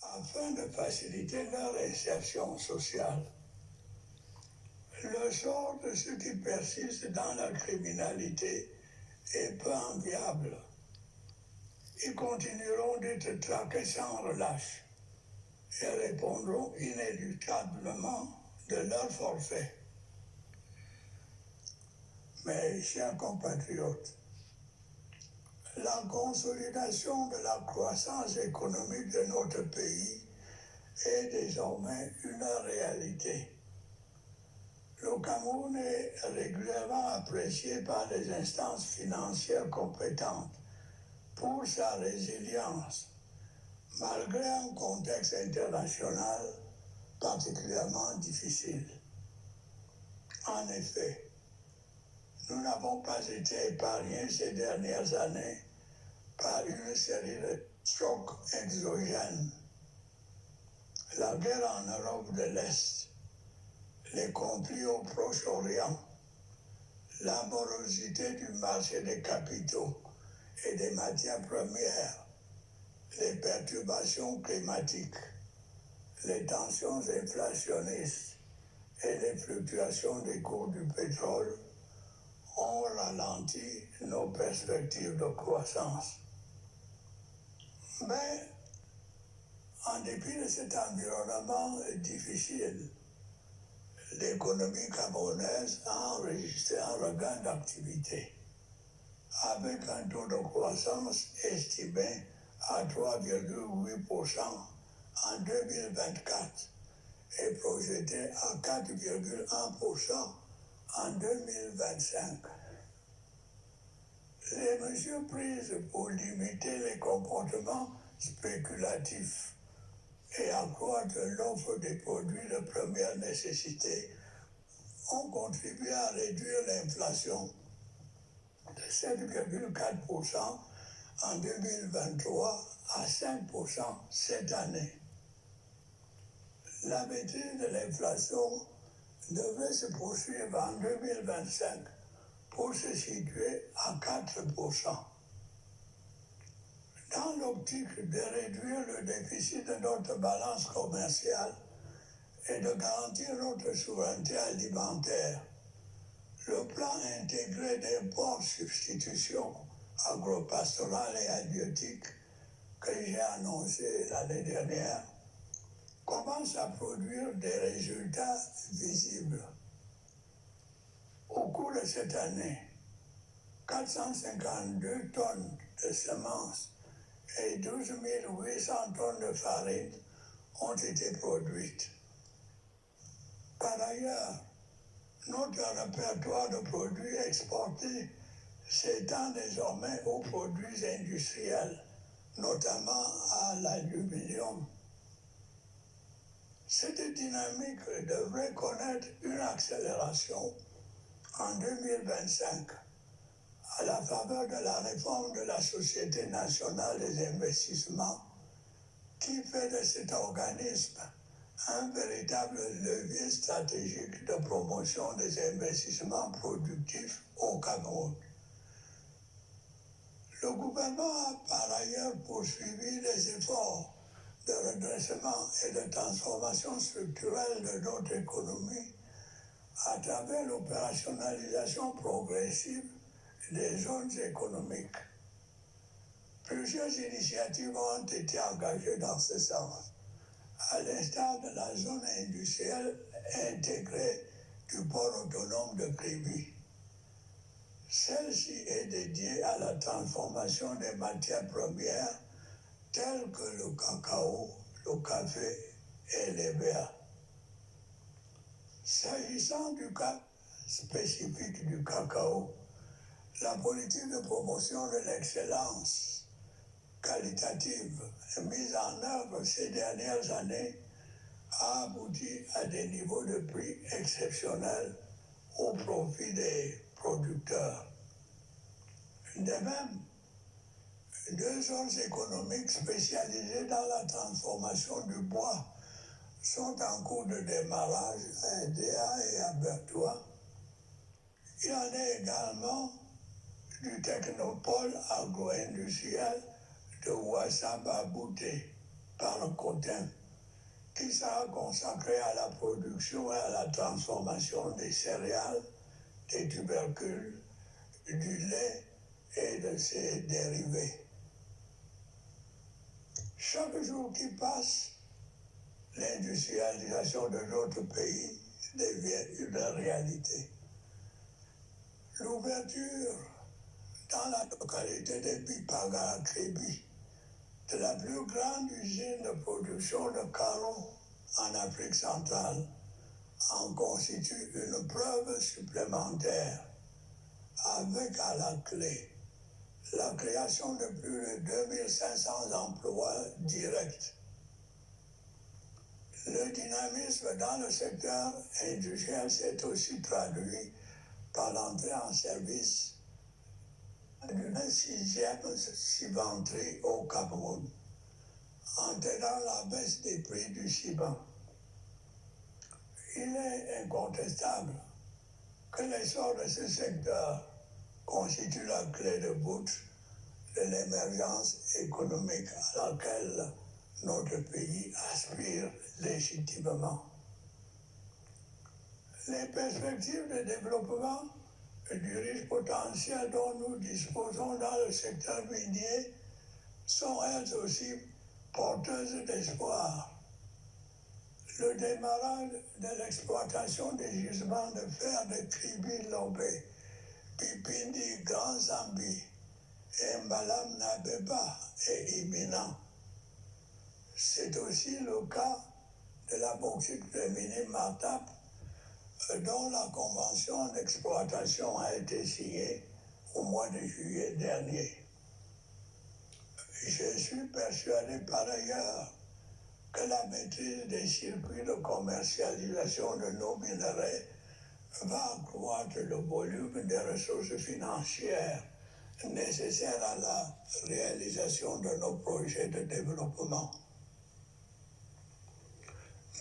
afin de faciliter leur insertion sociale. Le sort de ceux qui persistent dans la criminalité est peu enviable. Ils continueront d'être traqués sans relâche et répondront inéluctablement de leur forfait. Mes chers compatriotes, la consolidation de la croissance économique de notre pays est désormais une réalité. Le Cameroun est régulièrement apprécié par les instances financières compétentes pour sa résilience, malgré un contexte international particulièrement difficile. En effet, nous n'avons pas été épargnés ces dernières années par une série de chocs exogènes. La guerre en Europe de l'Est, les conflits au Proche-Orient, la morosité du marché des capitaux et des matières premières, les perturbations climatiques, les tensions inflationnistes et les fluctuations des cours du pétrole ont ralenti nos perspectives de croissance. Mais, en dépit de cet environnement difficile, l'économie camerounaise a enregistré un regain d'activité, avec un taux de croissance estimé à 3,8% en 2024 et projeté à 4,1% en 2025. Les mesures prises pour limiter les comportements spéculatifs et accroître l'offre des produits de première nécessité ont contribué à réduire l'inflation de 7,4% en 2023 à 5% cette année. La maîtrise de l'inflation devrait se poursuivre en 2025 pour se situer à 4%. Dans l'optique de réduire le déficit de notre balance commerciale et de garantir notre souveraineté alimentaire, le plan intégré d'import-substitution agropastorale et halieutique que j'ai annoncé l'année dernière commence à produire des résultats visibles. Au cours de cette année, 452 tonnes de semences et 12 800 tonnes de farine ont été produites. Par ailleurs, notre répertoire de produits exportés s'étend désormais aux produits industriels, notamment à l'aluminium. Cette dynamique devrait connaître une accélération en 2025 à la faveur de la réforme de la Société nationale des investissements qui fait de cet organisme un véritable levier stratégique de promotion des investissements productifs au Cameroun. Le gouvernement a par ailleurs poursuivi les efforts de redressement et de transformation structurelle de notre économie à travers l'opérationnalisation progressive des zones économiques. Plusieurs initiatives ont été engagées dans ce sens, à l'instar de la zone industrielle intégrée du port autonome de Kribi. Celle-ci est dédiée à la transformation des matières premières telles que le cacao, le café et les verres. S'agissant du cas spécifique du cacao, la politique de promotion de l'excellence qualitative mise en œuvre ces dernières années a abouti à des niveaux de prix exceptionnels au profit des producteurs. De même, deux zones économiques spécialisées dans la transformation du bois sont en cours de démarrage à Edea et à Bertois. Il en est également du technopôle agro-industriel de Ouassamba-Bouté, par un quota qui sera consacré à la production et à la transformation des céréales, des tubercules, du lait et de ses dérivés. Chaque jour qui passe, l'industrialisation de notre pays devient une réalité. L'ouverture dans la localité de Bipaga, Kribi, de la plus grande usine de production de carreaux en Afrique centrale, en constitue une preuve supplémentaire, avec à la clé la création de plus de 2500 emplois directs. Le dynamisme dans le secteur industriel s'est aussi traduit par l'entrée en service d'une 6e cimenterie au Cameroun, entraînant la baisse des prix du ciment. Il est incontestable que l'essor de ce secteur constitue la clé de voûte de l'émergence économique à laquelle notre pays aspire légitimement. Les perspectives de développement du riche potentiel dont nous disposons dans le secteur minier sont elles aussi porteuses d'espoir. Le démarrage de l'exploitation des gisements de fer de Kribi-Lobé, Pipindi, Grand Zambi et Mbalam Nabeba est imminent. C'est aussi le cas de la bauxite de Mini Martap, dont la convention d'exploitation a été signée au mois de juillet dernier. Je suis persuadé par ailleurs que la maîtrise des circuits de commercialisation de nos minerais va accroître le volume des ressources financières nécessaires à la réalisation de nos projets de développement.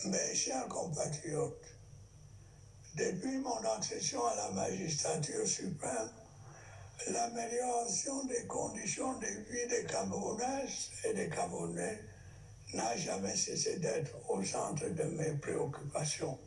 Mes chers compatriotes, depuis mon accession à la magistrature suprême, l'amélioration des conditions de vie des Camerounaises et des Camerounais n'a jamais cessé d'être au centre de mes préoccupations.